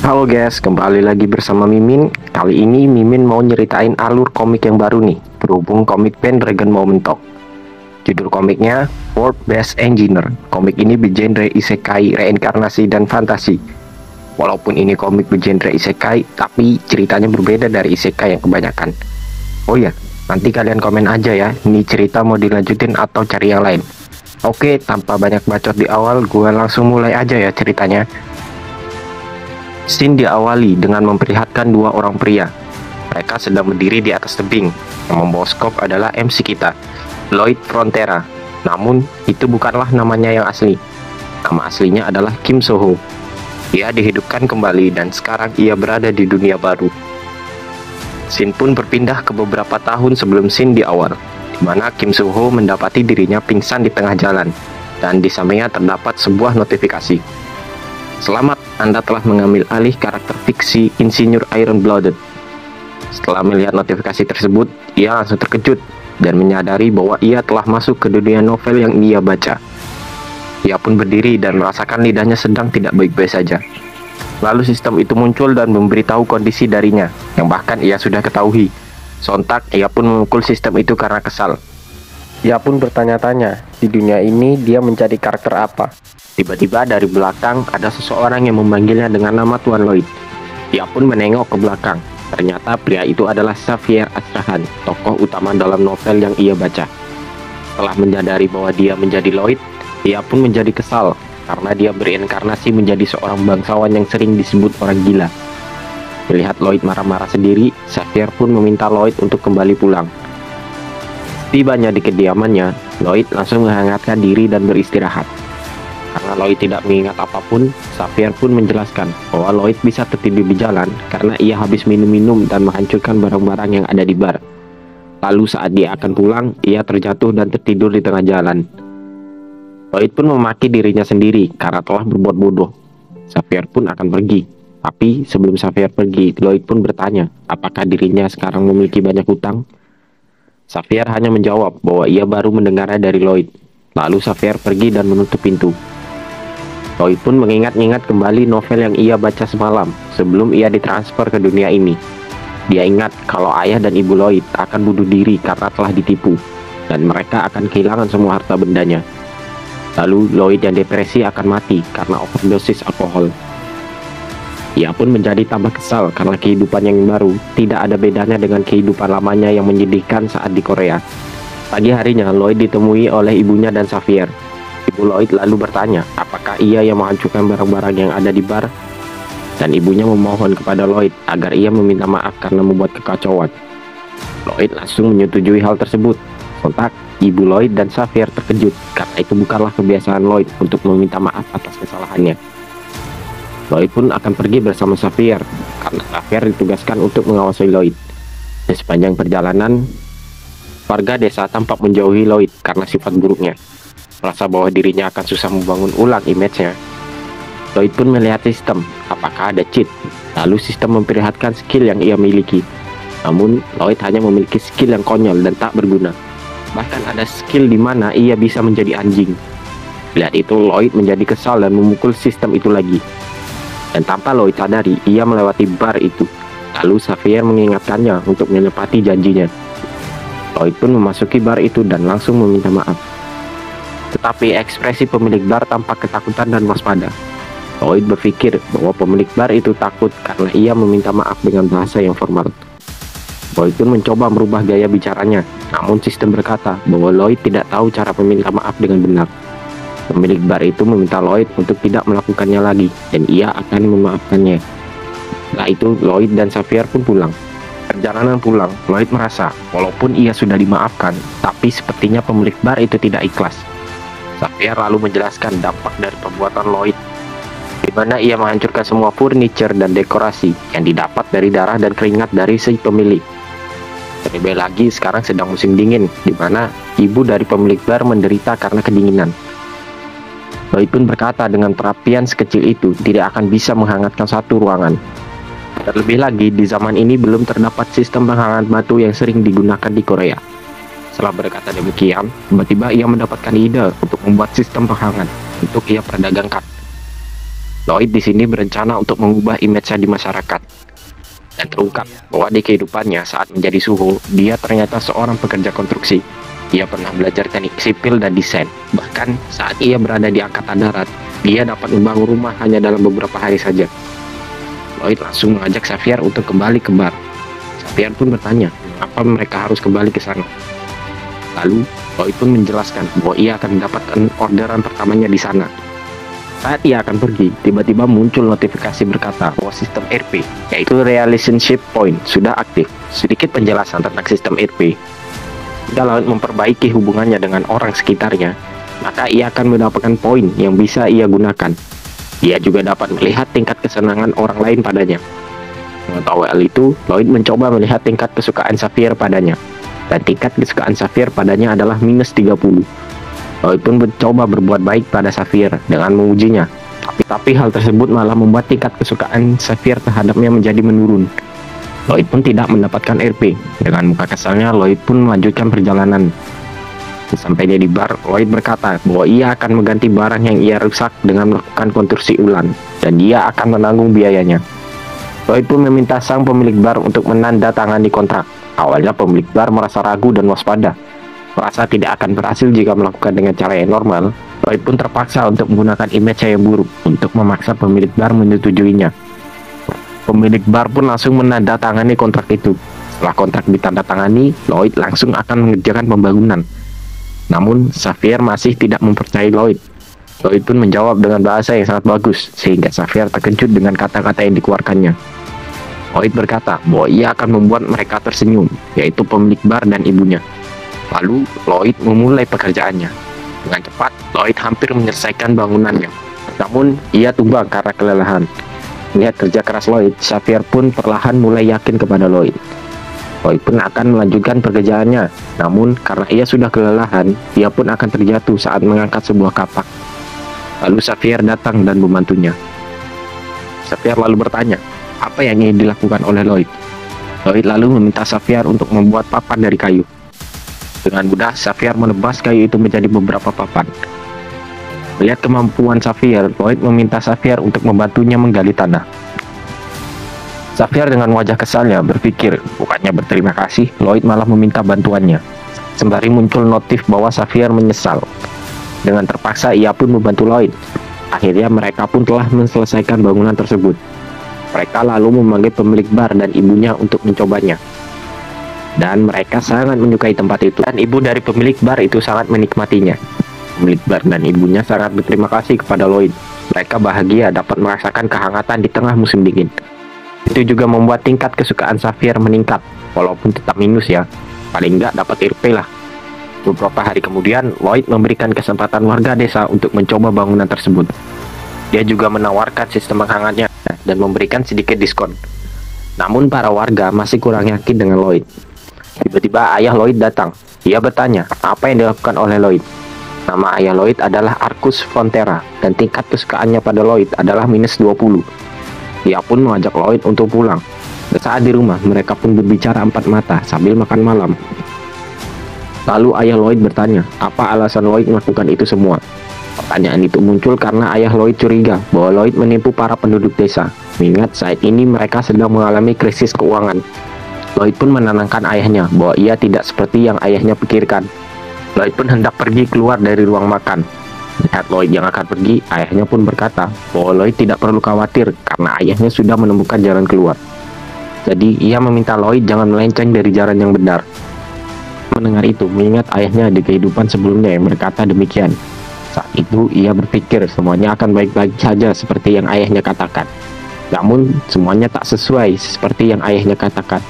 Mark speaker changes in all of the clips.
Speaker 1: Halo guys, kembali lagi bersama Mimin. Kali ini Mimin mau nyeritain alur komik yang baru nih, berhubung komik band Dragon Moment Talk. Judul komiknya World Best Engineer. Komik ini bergenre isekai, reinkarnasi, dan fantasi. Walaupun ini komik bergenre isekai, tapi ceritanya berbeda dari isekai yang kebanyakan. Oh ya, nanti kalian komen aja ya, ini cerita mau dilanjutin atau cari yang lain. Oke, tanpa banyak bacot di awal, gue langsung mulai aja ya ceritanya. Scene diawali dengan memperlihatkan dua orang pria. Mereka sedang berdiri di atas tebing. Yang membawa skop adalah MC kita, Lloyd Frontera. Namun, itu bukanlah namanya yang asli. Nama aslinya adalah Kim Soho. Ia dihidupkan kembali dan sekarang ia berada di dunia baru. Scene pun berpindah ke beberapa tahun sebelum scene di awal, di mana Kim Soho mendapati dirinya pingsan di tengah jalan, dan di sampingnya terdapat sebuah notifikasi. Selamat, Anda telah mengambil alih karakter fiksi Insinyur Iron Blooded. Setelah melihat notifikasi tersebut, ia langsung terkejut dan menyadari bahwa ia telah masuk ke dunia novel yang ia baca. Ia pun berdiri dan merasakan lidahnya sedang tidak baik-baik saja. Lalu sistem itu muncul dan memberitahu kondisi darinya, yang bahkan ia sudah ketahui. Sontak, ia pun memukul sistem itu karena kesal. Ia pun bertanya-tanya, di dunia ini dia mencari karakter apa? Tiba-tiba dari belakang ada seseorang yang memanggilnya dengan nama Tuan Lloyd. Ia pun menengok ke belakang. Ternyata pria itu adalah Xavier Astrahan, tokoh utama dalam novel yang ia baca. Setelah menyadari bahwa dia menjadi Lloyd, ia pun menjadi kesal karena dia bereinkarnasi menjadi seorang bangsawan yang sering disebut orang gila. Melihat Lloyd marah-marah sendiri, Xavier pun meminta Lloyd untuk kembali pulang. Tibanya di kediamannya, Lloyd langsung menghangatkan diri dan beristirahat. Karena Lloyd tidak mengingat apapun, Xavier pun menjelaskan bahwa Lloyd bisa tertidur di jalan karena ia habis minum-minum dan menghancurkan barang-barang yang ada di bar. Lalu saat dia akan pulang, ia terjatuh dan tertidur di tengah jalan. Lloyd pun memaki dirinya sendiri karena telah berbuat bodoh. Xavier pun akan pergi. Tapi sebelum Xavier pergi, Lloyd pun bertanya apakah dirinya sekarang memiliki banyak hutang. Xavier hanya menjawab bahwa ia baru mendengarnya dari Lloyd. Lalu Xavier pergi dan menutup pintu. Lloyd pun mengingat-ingat kembali novel yang ia baca semalam sebelum ia ditransfer ke dunia ini. Dia ingat kalau ayah dan ibu Lloyd akan bunuh diri karena telah ditipu, dan mereka akan kehilangan semua harta bendanya. Lalu Lloyd yang depresi akan mati karena overdosis alkohol. Ia pun menjadi tambah kesal karena kehidupan yang baru tidak ada bedanya dengan kehidupan lamanya yang menyedihkan saat di Korea. Pagi harinya Lloyd ditemui oleh ibunya dan Xavier. Ibu Lloyd lalu bertanya apakah ia yang menghancurkan barang-barang yang ada di bar, dan ibunya memohon kepada Lloyd agar ia meminta maaf karena membuat kekacauan. Lloyd langsung menyetujui hal tersebut. Sontak, ibu Lloyd dan Xavier terkejut karena itu bukanlah kebiasaan Lloyd untuk meminta maaf atas kesalahannya. Lloyd pun akan pergi bersama Xavier karena Xavier ditugaskan untuk mengawasi Lloyd. Dan sepanjang perjalanan, warga desa tampak menjauhi Lloyd karena sifat buruknya. Merasa bahwa dirinya akan susah membangun ulang image-nya. Lloyd pun melihat sistem, apakah ada cheat. Lalu sistem memperlihatkan skill yang ia miliki. Namun, Lloyd hanya memiliki skill yang konyol dan tak berguna. Bahkan ada skill di mana ia bisa menjadi anjing. Lihat itu, Lloyd menjadi kesal dan memukul sistem itu lagi. Dan tanpa Lloyd sadari, ia melewati bar itu. Lalu Xavier mengingatkannya untuk menepati janjinya. Lloyd pun memasuki bar itu dan langsung meminta maaf. Tetapi ekspresi pemilik bar tampak ketakutan dan waspada. Lloyd berpikir bahwa pemilik bar itu takut karena ia meminta maaf dengan bahasa yang formal. Lloyd pun mencoba merubah gaya bicaranya, namun sistem berkata bahwa Lloyd tidak tahu cara meminta maaf dengan benar. Pemilik bar itu meminta Lloyd untuk tidak melakukannya lagi, dan ia akan memaafkannya. Setelah itu, Lloyd dan Xavier pun pulang. Perjalanan pulang, Lloyd merasa walaupun ia sudah dimaafkan, tapi sepertinya pemilik bar itu tidak ikhlas. Xavier lalu menjelaskan dampak dari perbuatan Lloyd, di mana ia menghancurkan semua furniture dan dekorasi yang didapat dari darah dan keringat dari si pemilik. Terlebih lagi sekarang sedang musim dingin, di mana ibu dari pemilik bar menderita karena kedinginan. Lloyd pun berkata dengan perapian sekecil itu tidak akan bisa menghangatkan satu ruangan. Terlebih lagi di zaman ini belum terdapat sistem penghangat batu yang sering digunakan di Korea. Setelah berkata demikian, tiba-tiba ia mendapatkan ide untuk membuat sistem penghangat untuk ia perdagangkan. Lloyd di sini berencana untuk mengubah image-nya di masyarakat. Dan terungkap bahwa di kehidupannya saat menjadi suhu, dia ternyata seorang pekerja konstruksi. Ia pernah belajar teknik sipil dan desain. Bahkan saat ia berada di Angkatan Darat, dia dapat membangun rumah hanya dalam beberapa hari saja. Lloyd langsung mengajak Xavier untuk kembali ke bar. Xavier pun bertanya, mengapa mereka harus kembali ke sana. Lalu, Lloyd pun menjelaskan bahwa ia akan mendapatkan orderan pertamanya di sana. Saat ia akan pergi, tiba-tiba muncul notifikasi berkata bahwa sistem RP, yaitu Relationship Point, sudah aktif. Sedikit penjelasan tentang sistem RP. Jika Lloyd memperbaiki hubungannya dengan orang sekitarnya, maka ia akan mendapatkan poin yang bisa ia gunakan. Ia juga dapat melihat tingkat kesenangan orang lain padanya. Mengetahui hal itu, Lloyd mencoba melihat tingkat kesukaan Xavier padanya. Dan tingkat kesukaan Xavier padanya adalah minus 30. Lloyd pun mencoba berbuat baik pada Xavier dengan mengujinya. Tapi hal tersebut malah membuat tingkat kesukaan Xavier terhadapnya menjadi menurun. Lloyd pun tidak mendapatkan RP. Dengan muka kesalnya, Lloyd pun melanjutkan perjalanan. Sampainya di bar, Lloyd berkata bahwa ia akan mengganti barang yang ia rusak dengan melakukan konstruksi ulang, dan dia akan menanggung biayanya. Lloyd pun meminta sang pemilik bar untuk menandatangani kontrak. Awalnya pemilik bar merasa ragu dan waspada. Merasa tidak akan berhasil jika melakukan dengan cara yang normal, Lloyd pun terpaksa untuk menggunakan image yang buruk untuk memaksa pemilik bar menyetujuinya. Pemilik bar pun langsung menandatangani kontrak itu. Setelah kontrak ditandatangani, Lloyd langsung akan mengerjakan pembangunan. Namun, Xavier masih tidak mempercayai Lloyd. Lloyd pun menjawab dengan bahasa yang sangat bagus, sehingga Xavier terkejut dengan kata-kata yang dikeluarkannya. Lloyd berkata bahwa ia akan membuat mereka tersenyum, yaitu pemilik bar dan ibunya. Lalu, Lloyd memulai pekerjaannya. Dengan cepat, Lloyd hampir menyelesaikan bangunannya. Namun, ia tumbang karena kelelahan. Melihat kerja keras Lloyd, Xavier pun perlahan mulai yakin kepada Lloyd. Lloyd pun akan melanjutkan pekerjaannya. Namun, karena ia sudah kelelahan, ia pun akan terjatuh saat mengangkat sebuah kapak. Lalu Xavier datang dan membantunya. Xavier lalu bertanya, apa yang ingin dilakukan oleh Lloyd? Lloyd lalu meminta Xavier untuk membuat papan dari kayu. Dengan mudah, Xavier menebas kayu itu menjadi beberapa papan. Melihat kemampuan Xavier, Lloyd meminta Xavier untuk membantunya menggali tanah. Xavier dengan wajah kesalnya berpikir, bukannya berterima kasih, Lloyd malah meminta bantuannya. Sembari muncul notif bahwa Xavier menyesal. Dengan terpaksa, ia pun membantu Lloyd. Akhirnya mereka pun telah menyelesaikan bangunan tersebut. Mereka lalu memanggil pemilik bar dan ibunya untuk mencobanya. Dan mereka sangat menyukai tempat itu. Dan ibu dari pemilik bar itu sangat menikmatinya. Pemilik bar dan ibunya sangat berterima kasih kepada Lloyd. Mereka bahagia dapat merasakan kehangatan di tengah musim dingin. Itu juga membuat tingkat kesukaan Xavier meningkat, walaupun tetap minus ya. Paling nggak dapat RP lah. Beberapa hari kemudian, Lloyd memberikan kesempatan warga desa untuk mencoba bangunan tersebut. Dia juga menawarkan sistem penghangatnya dan memberikan sedikit diskon. Namun para warga masih kurang yakin dengan Lloyd. Tiba-tiba ayah Lloyd datang. Ia bertanya, apa yang dilakukan oleh Lloyd? Nama ayah Lloyd adalah Arcus Frontera, dan tingkat kesukaannya pada Lloyd adalah minus 20. Ia pun mengajak Lloyd untuk pulang. Saat di rumah, mereka pun berbicara empat mata sambil makan malam. Lalu ayah Lloyd bertanya, apa alasan Lloyd melakukan itu semua? Pertanyaan itu muncul karena ayah Lloyd curiga bahwa Lloyd menipu para penduduk desa. Mengingat saat ini mereka sedang mengalami krisis keuangan. Lloyd pun menenangkan ayahnya bahwa ia tidak seperti yang ayahnya pikirkan. Lloyd pun hendak pergi keluar dari ruang makan. Melihat Lloyd yang akan pergi, ayahnya pun berkata bahwa Lloyd tidak perlu khawatir karena ayahnya sudah menemukan jalan keluar. Jadi ia meminta Lloyd jangan melenceng dari jalan yang benar. Mendengar itu, mengingat ayahnya di kehidupan sebelumnya yang berkata demikian. Saat itu ia berpikir semuanya akan baik-baik saja seperti yang ayahnya katakan. Namun semuanya tak sesuai seperti yang ayahnya katakan.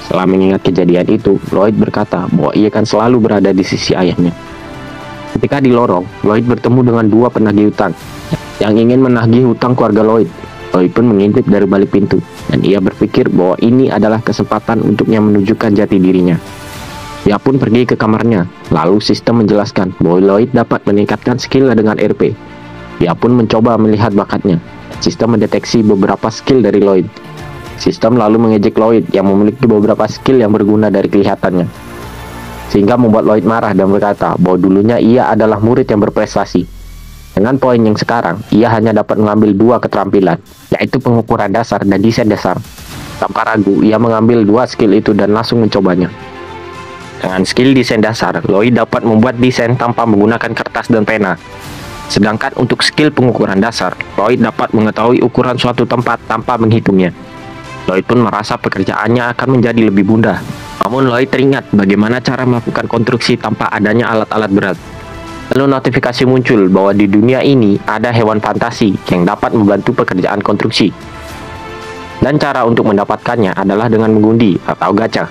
Speaker 1: Setelah mengingat kejadian itu, Lloyd berkata bahwa ia akan selalu berada di sisi ayahnya. Ketika di lorong, Lloyd bertemu dengan dua penagih hutang yang ingin menagih hutang keluarga Lloyd. Lloyd pun mengintip dari balik pintu, dan ia berpikir bahwa ini adalah kesempatan untuknya menunjukkan jati dirinya. Ia pun pergi ke kamarnya, lalu sistem menjelaskan bahwa Lloyd dapat meningkatkan skill dengan RP. Ia pun mencoba melihat bakatnya. Sistem mendeteksi beberapa skill dari Lloyd. Sistem lalu mengejek Lloyd yang memiliki beberapa skill yang berguna dari kelihatannya. Sehingga membuat Lloyd marah dan berkata bahwa dulunya ia adalah murid yang berprestasi. Dengan poin yang sekarang, ia hanya dapat mengambil dua keterampilan, yaitu pengukuran dasar dan desain dasar. Tanpa ragu, ia mengambil dua skill itu dan langsung mencobanya. Dengan skill desain dasar, Lloyd dapat membuat desain tanpa menggunakan kertas dan pena. Sedangkan untuk skill pengukuran dasar, Lloyd dapat mengetahui ukuran suatu tempat tanpa menghitungnya. Lloyd pun merasa pekerjaannya akan menjadi lebih mudah. Namun Lloyd teringat bagaimana cara melakukan konstruksi tanpa adanya alat-alat berat. Lalu notifikasi muncul bahwa di dunia ini ada hewan fantasi yang dapat membantu pekerjaan konstruksi. Dan cara untuk mendapatkannya adalah dengan mengundi atau gacha.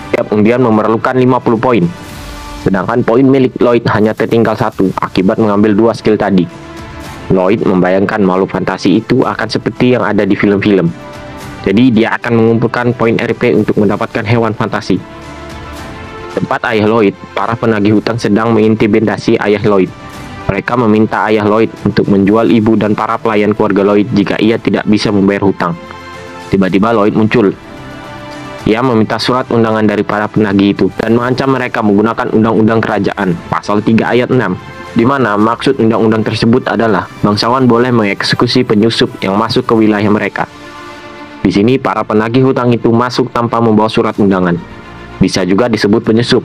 Speaker 1: Tiap undian memerlukan 50 poin. Sedangkan poin milik Lloyd hanya tertinggal satu akibat mengambil dua skill tadi. Lloyd membayangkan makhluk fantasi itu akan seperti yang ada di film-film. Jadi dia akan mengumpulkan poin RP untuk mendapatkan hewan fantasi. Tempat ayah Lloyd, para penagih hutang sedang mengintimidasi ayah Lloyd. Mereka meminta ayah Lloyd untuk menjual ibu dan para pelayan keluarga Lloyd jika ia tidak bisa membayar hutang. Tiba-tiba Lloyd muncul. Ia meminta surat undangan dari para penagih itu dan mengancam mereka menggunakan undang-undang kerajaan, pasal 3 ayat 6, di mana maksud undang-undang tersebut adalah bangsawan boleh mengeksekusi penyusup yang masuk ke wilayah mereka. Di sini para penagih hutang itu masuk tanpa membawa surat undangan. Bisa juga disebut penyusup.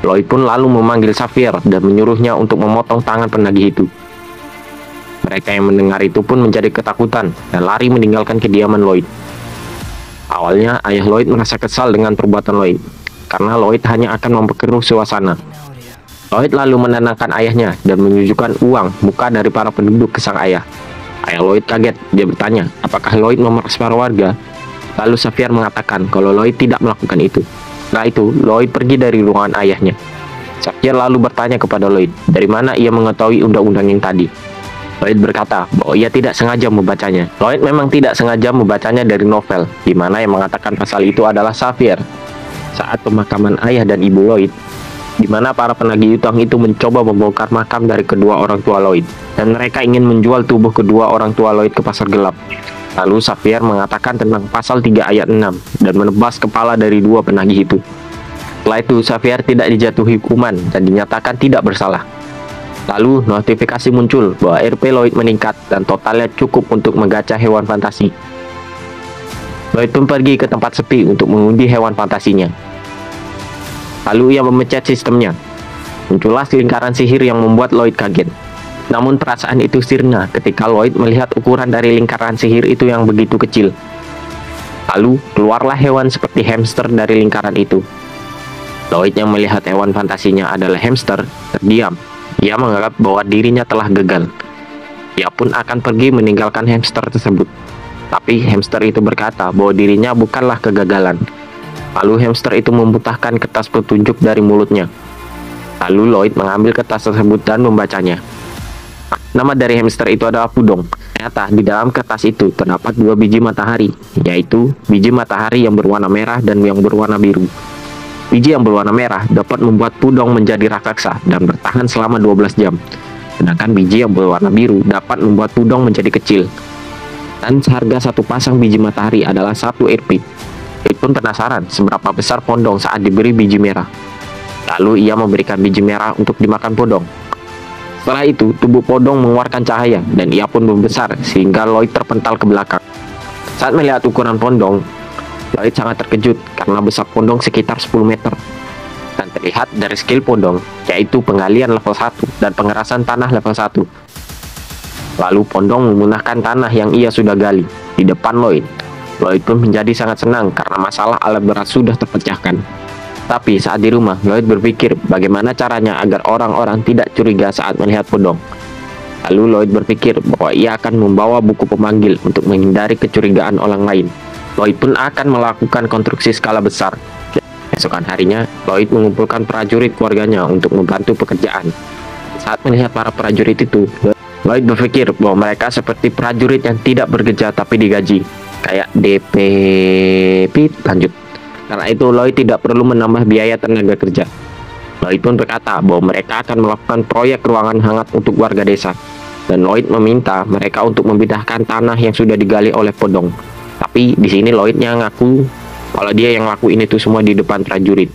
Speaker 1: Lloyd pun lalu memanggil Xavier dan menyuruhnya untuk memotong tangan penagih itu. Mereka yang mendengar itu pun menjadi ketakutan dan lari meninggalkan kediaman Lloyd. Awalnya ayah Lloyd merasa kesal dengan perbuatan Lloyd, karena Lloyd hanya akan memperkeruh suasana. Lloyd lalu menenangkan ayahnya dan menunjukkan uang muka dari para penduduk ke sang ayah. Ayah Lloyd kaget, dia bertanya apakah Lloyd memeras para warga. Lalu Xavier mengatakan kalau Lloyd tidak melakukan itu. Setelah itu, Lloyd pergi dari ruangan ayahnya. Xavier lalu bertanya kepada Lloyd, dari mana ia mengetahui undang-undang yang tadi. Lloyd berkata bahwa ia tidak sengaja membacanya. Lloyd memang tidak sengaja membacanya dari novel, di mana yang mengatakan pasal itu adalah Xavier. Saat pemakaman ayah dan ibu Lloyd, di mana para penagih utang itu mencoba membongkar makam dari kedua orang tua Lloyd, dan mereka ingin menjual tubuh kedua orang tua Lloyd ke pasar gelap. Lalu Xavier mengatakan tentang pasal 3 ayat 6 dan menebas kepala dari dua penagih itu. Setelah itu Xavier tidak dijatuhi hukuman dan dinyatakan tidak bersalah. Lalu notifikasi muncul bahwa RP Lloyd meningkat dan totalnya cukup untuk menggacha hewan fantasi. Lloyd pun pergi ke tempat sepi untuk mengundi hewan fantasinya. Lalu ia memencet sistemnya. Muncullah lingkaran sihir yang membuat Lloyd kaget. Namun perasaan itu sirna ketika Lloyd melihat ukuran dari lingkaran sihir itu yang begitu kecil. Lalu keluarlah hewan seperti hamster dari lingkaran itu. Lloyd yang melihat hewan fantasinya adalah hamster terdiam. Ia menganggap bahwa dirinya telah gagal. Ia pun akan pergi meninggalkan hamster tersebut. Tapi hamster itu berkata bahwa dirinya bukanlah kegagalan. Lalu hamster itu memuntahkan kertas petunjuk dari mulutnya. Lalu Lloyd mengambil kertas tersebut dan membacanya. Nama dari hamster itu adalah Pudong. Ternyata di dalam kertas itu terdapat dua biji matahari, yaitu biji matahari yang berwarna merah dan yang berwarna biru. Biji yang berwarna merah dapat membuat Pudong menjadi raksasa dan bertahan selama 12 jam. Sedangkan biji yang berwarna biru dapat membuat Pudong menjadi kecil. Dan seharga satu pasang biji matahari adalah 1 RP. Lloyd pun penasaran seberapa besar Pudong saat diberi biji merah. Lalu ia memberikan biji merah untuk dimakan Pudong. Setelah itu, tubuh Pudong mengeluarkan cahaya dan ia pun membesar sehingga Lloyd terpental ke belakang. Saat melihat ukuran Pudong, Lloyd sangat terkejut karena besar Pudong sekitar 10 meter. Dan terlihat dari skill Pudong, yaitu penggalian level 1 dan pengerasan tanah level 1. Lalu Pudong menggunakan tanah yang ia sudah gali di depan Lloyd. Lloyd pun menjadi sangat senang karena masalah alat berat sudah terpecahkan. Tapi saat di rumah, Lloyd berpikir bagaimana caranya agar orang-orang tidak curiga saat melihat Pudong. Lalu Lloyd berpikir bahwa ia akan membawa buku pemanggil untuk menghindari kecurigaan orang lain. Lloyd pun akan melakukan konstruksi skala besar. Esokan harinya, Lloyd mengumpulkan prajurit keluarganya untuk membantu pekerjaan. Saat melihat para prajurit itu, Lloyd berpikir bahwa mereka seperti prajurit yang tidak bekerja tapi digaji, kayak DP. Lanjut. Karena itu Lloyd tidak perlu menambah biaya tenaga kerja. Lloyd pun berkata bahwa mereka akan melakukan proyek ruangan hangat untuk warga desa. Dan Lloyd meminta mereka untuk memindahkan tanah yang sudah digali oleh Pudong. Tapi di sini Lloydnya ngaku kalau dia yang ngelakuin itu semua di depan prajurit.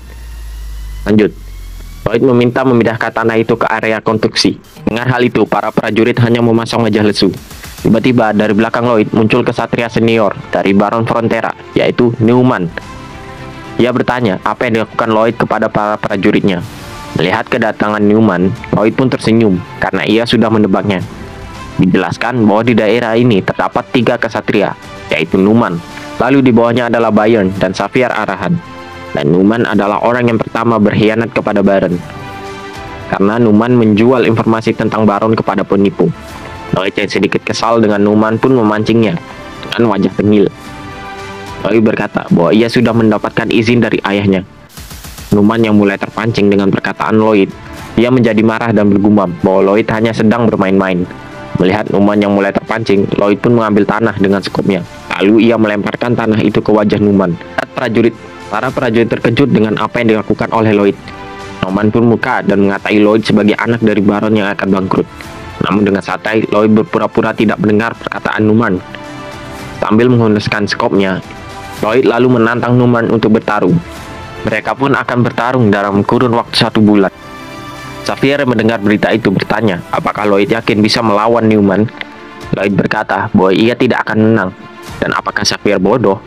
Speaker 1: Lanjut. Lloyd meminta memindahkan tanah itu ke area konstruksi. Dengar hal itu, para prajurit hanya memasang wajah lesu. Tiba-tiba dari belakang Lloyd muncul kesatria senior dari Baron Frontera, yaitu Newman. Ia bertanya apa yang dilakukan Lloyd kepada para prajuritnya. Melihat kedatangan Newman, Lloyd pun tersenyum karena ia sudah menebaknya. Dijelaskan bahwa di daerah ini terdapat 3 kesatria, yaitu Newman. Lalu di bawahnya adalah Bayern dan Xavier Arahan. Dan Newman adalah orang yang pertama berkhianat kepada Baron, karena Newman menjual informasi tentang Baron kepada penipu. Lloyd yang sedikit kesal dengan Newman pun memancingnya dengan wajah tengil. Lloyd berkata bahwa ia sudah mendapatkan izin dari ayahnya. Newman yang mulai terpancing dengan perkataan Lloyd, ia menjadi marah dan bergumam bahwa Lloyd hanya sedang bermain-main. Melihat Newman yang mulai terpancing, Lloyd pun mengambil tanah dengan sekopnya. Lalu ia melemparkan tanah itu ke wajah Newman. Para prajurit terkejut dengan apa yang dilakukan oleh Lloyd. Newman pun muka dan mengatai Lloyd sebagai anak dari Baron yang akan bangkrut. Namun dengan santai, Lloyd berpura-pura tidak mendengar perkataan Newman. Sambil menghunuskan skopnya, Lloyd lalu menantang Newman untuk bertarung. Mereka pun akan bertarung dalam kurun waktu 1 bulan. Xavier yang mendengar berita itu bertanya, apakah Lloyd yakin bisa melawan Newman? Lloyd berkata bahwa ia tidak akan menang. Dan apakah Xavier bodoh?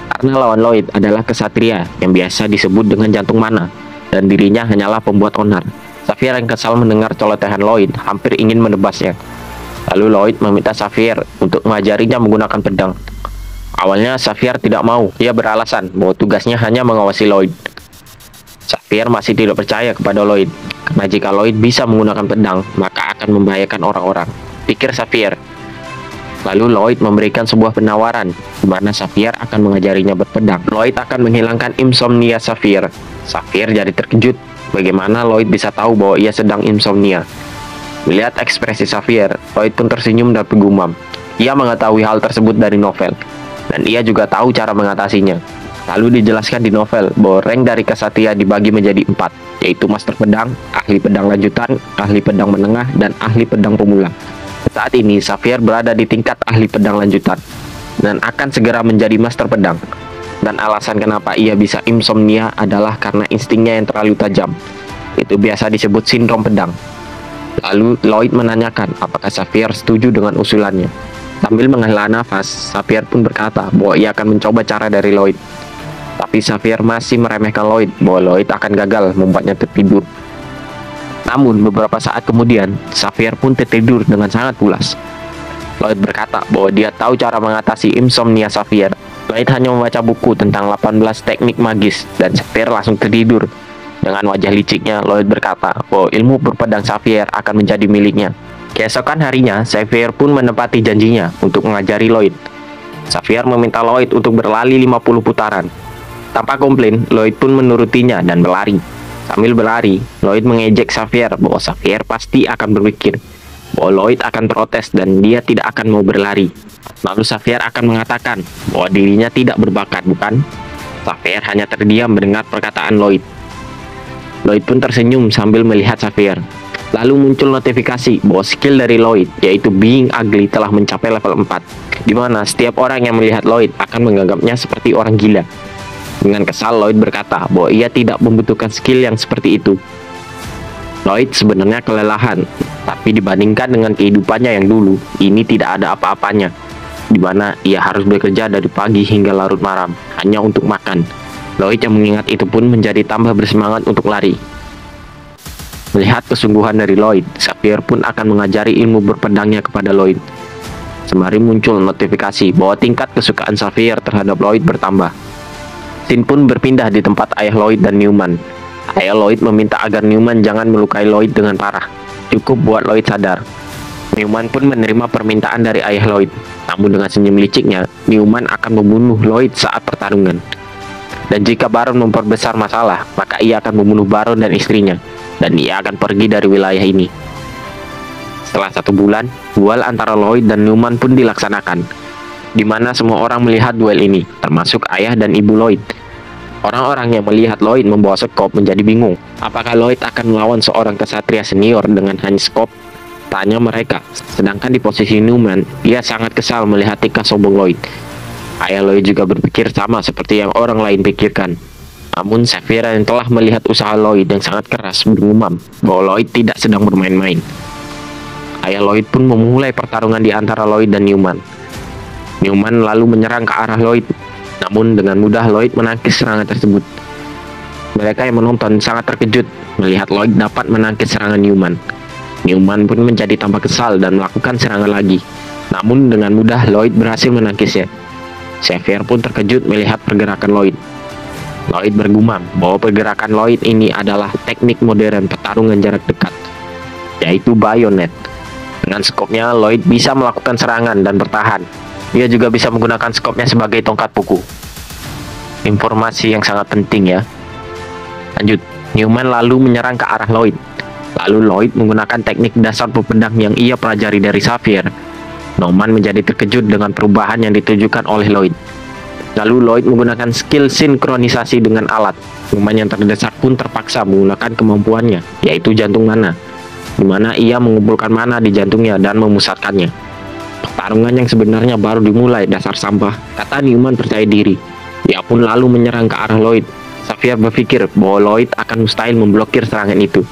Speaker 1: Karena lawan Lloyd adalah kesatria yang biasa disebut dengan jantung mana, dan dirinya hanyalah pembuat onar. Xavier yang kesal mendengar celotehan Lloyd hampir ingin menebasnya. Lalu Lloyd meminta Xavier untuk mengajarinya menggunakan pedang. Awalnya Xavier tidak mau, ia beralasan bahwa tugasnya hanya mengawasi Lloyd. Xavier masih tidak percaya kepada Lloyd, karena jika Lloyd bisa menggunakan pedang, maka akan membahayakan orang-orang, pikir Xavier. Lalu Lloyd memberikan sebuah penawaran, di mana Xavier akan mengajarinya berpedang. Lloyd akan menghilangkan insomnia Xavier. Xavier jadi terkejut, bagaimana Lloyd bisa tahu bahwa ia sedang insomnia. Melihat ekspresi Xavier, Lloyd pun tersenyum dan bergumam. Ia mengetahui hal tersebut dari novel, dan ia juga tahu cara mengatasinya. Lalu dijelaskan di novel bahwa rank dari kesatria dibagi menjadi 4, yaitu Master Pedang, Ahli Pedang Lanjutan, Ahli Pedang Menengah, dan Ahli Pedang Pemula. Saat ini, Xavier berada di tingkat Ahli Pedang Lanjutan, dan akan segera menjadi Master Pedang. Dan alasan kenapa ia bisa insomnia adalah karena instingnya yang terlalu tajam. Itu biasa disebut sindrom pedang. Lalu Lloyd menanyakan apakah Xavier setuju dengan usulannya. Sambil menghela nafas, Xavier pun berkata bahwa ia akan mencoba cara dari Lloyd. Tapi Xavier masih meremehkan Lloyd bahwa Lloyd akan gagal membuatnya tertidur. Namun beberapa saat kemudian, Xavier pun tertidur dengan sangat pulas. Lloyd berkata bahwa dia tahu cara mengatasi insomnia Xavier. Lloyd hanya membaca buku tentang 18 teknik magis, dan Xavier langsung tertidur. Dengan wajah liciknya, Lloyd berkata bahwa ilmu berpedang Xavier akan menjadi miliknya. Keesokan harinya, Xavier pun menepati janjinya untuk mengajari Lloyd. Xavier meminta Lloyd untuk berlari 50 putaran. Tanpa komplain, Lloyd pun menurutinya dan berlari. Sambil berlari, Lloyd mengejek Xavier bahwa Xavier pasti akan berpikir bahwa Lloyd akan protes dan dia tidak akan mau berlari. Lalu Xavier akan mengatakan bahwa dirinya tidak berbakat, bukan? Xavier hanya terdiam mendengar perkataan Lloyd. Lloyd pun tersenyum sambil melihat Xavier. Lalu muncul notifikasi bahwa skill dari Lloyd, yaitu Being Ugly, telah mencapai level 4, di mana setiap orang yang melihat Lloyd akan menganggapnya seperti orang gila. Dengan kesal, Lloyd berkata bahwa ia tidak membutuhkan skill yang seperti itu. Lloyd sebenarnya kelelahan, tapi dibandingkan dengan kehidupannya yang dulu, ini tidak ada apa-apanya, di mana ia harus bekerja dari pagi hingga larut malam, hanya untuk makan. Lloyd yang mengingat itu pun menjadi tambah bersemangat untuk lari. Melihat kesungguhan dari Lloyd, Xavier pun akan mengajari ilmu berpedangnya kepada Lloyd. Sembari muncul notifikasi bahwa tingkat kesukaan Xavier terhadap Lloyd bertambah. Scene pun berpindah di tempat ayah Lloyd dan Newman. Ayah Lloyd meminta agar Newman jangan melukai Lloyd dengan parah. Cukup buat Lloyd sadar. Newman pun menerima permintaan dari ayah Lloyd. Namun dengan senyum liciknya, Newman akan membunuh Lloyd saat pertarungan. Dan jika Baron memperbesar masalah, maka ia akan membunuh Baron dan istrinya. Dan ia akan pergi dari wilayah ini. Setelah 1 bulan, duel antara Lloyd dan Newman pun dilaksanakan, di mana semua orang melihat duel ini, termasuk ayah dan ibu Lloyd. Orang-orang yang melihat Lloyd membawa skop menjadi bingung. Apakah Lloyd akan melawan seorang kesatria senior dengan hanya skop? Tanya mereka. Sedangkan di posisi Newman, ia sangat kesal melihat tingkah sombong Lloyd. Ayah Lloyd juga berpikir sama seperti yang orang lain pikirkan. Namun Xavier yang telah melihat usaha Lloyd yang sangat keras bergumam bahwa Lloyd tidak sedang bermain-main. Ayah Lloyd pun memulai pertarungan di antara Lloyd dan Newman. Newman lalu menyerang ke arah Lloyd, namun dengan mudah Lloyd menangkis serangan tersebut. Mereka yang menonton sangat terkejut melihat Lloyd dapat menangkis serangan Newman. Newman pun menjadi tambah kesal dan melakukan serangan lagi. Namun dengan mudah Lloyd berhasil menangkisnya. Xavier pun terkejut melihat pergerakan Lloyd. Lloyd bergumam bahwa pergerakan Lloyd ini adalah teknik modern pertarungan jarak dekat, yaitu bayonet. Dengan skopnya, Lloyd bisa melakukan serangan dan bertahan. Dia juga bisa menggunakan skopnya sebagai tongkat buku. Informasi yang sangat penting ya. Lanjut, Newman lalu menyerang ke arah Lloyd. Lalu Lloyd menggunakan teknik dasar berpedang yang ia pelajari dari Xavier. Newman menjadi terkejut dengan perubahan yang ditujukan oleh Lloyd. Lalu Lloyd menggunakan skill sinkronisasi dengan alat. Newman yang terdesak pun terpaksa menggunakan kemampuannya, yaitu jantung mana, di mana ia mengumpulkan mana di jantungnya dan memusatkannya. Pertarungan yang sebenarnya baru dimulai, dasar sampah, kata Newman percaya diri. Dia pun lalu menyerang ke arah Lloyd. Xavier berpikir bahwa Lloyd akan mustahil memblokir serangan itu.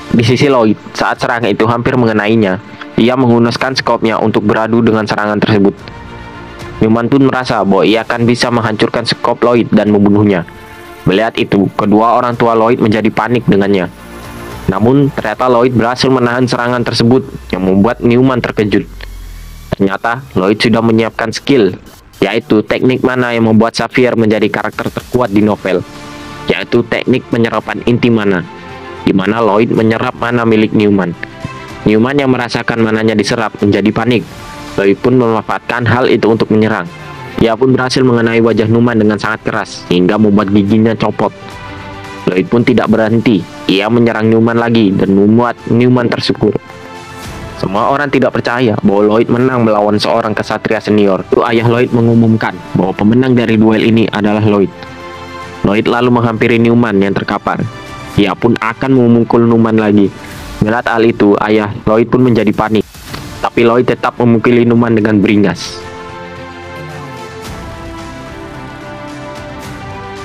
Speaker 1: Di sisi Lloyd, saat serangan itu hampir mengenainya, ia menggunakan skopnya untuk beradu dengan serangan tersebut. Newman pun merasa bahwa ia akan bisa menghancurkan skop Lloyd dan membunuhnya. Melihat itu, kedua orang tua Lloyd menjadi panik dengannya. Namun, ternyata Lloyd berhasil menahan serangan tersebut yang membuat Newman terkejut. Ternyata, Lloyd sudah menyiapkan skill, yaitu teknik mana yang membuat Xavier menjadi karakter terkuat di novel, yaitu teknik penyerapan inti mana, di mana Lloyd menyerap mana milik Newman. Newman yang merasakan mananya diserap menjadi panik. Lloyd pun memanfaatkan hal itu untuk menyerang. Ia pun berhasil mengenai wajah Newman dengan sangat keras, hingga membuat giginya copot. Lloyd pun tidak berhenti. Ia menyerang Newman lagi dan membuat Newman tersungkur. Semua orang tidak percaya bahwa Lloyd menang melawan seorang kesatria senior. Lalu ayah Lloyd mengumumkan bahwa pemenang dari duel ini adalah Lloyd. Lloyd lalu menghampiri Newman yang terkapar. Ia pun akan memukul Newman lagi. Melihat hal itu, ayah Lloyd pun menjadi panik. Tapi Lloyd tetap memukuli Newman dengan beringas.